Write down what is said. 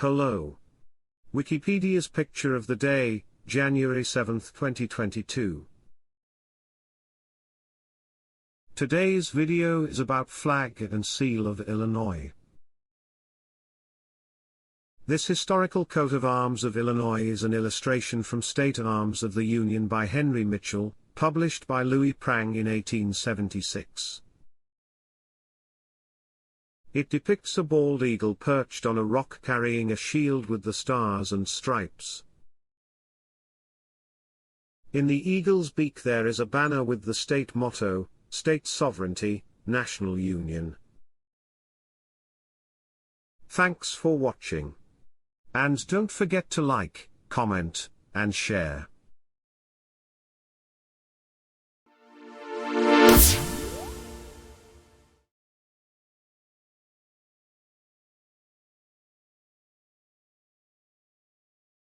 Hello. Wikipedia's picture of the day, January 7, 2022. Today's video is about flag and seal of Illinois. This historical coat of arms of Illinois is an illustration from State Arms of the Union by Henry Mitchell, published by Louis Prang in 1876. It depicts a bald eagle perched on a rock carrying a shield with the stars and stripes. In the eagle's beak there is a banner with the state motto, State Sovereignty, National Union. Thanks for watching. And don't forget to like, comment, and share.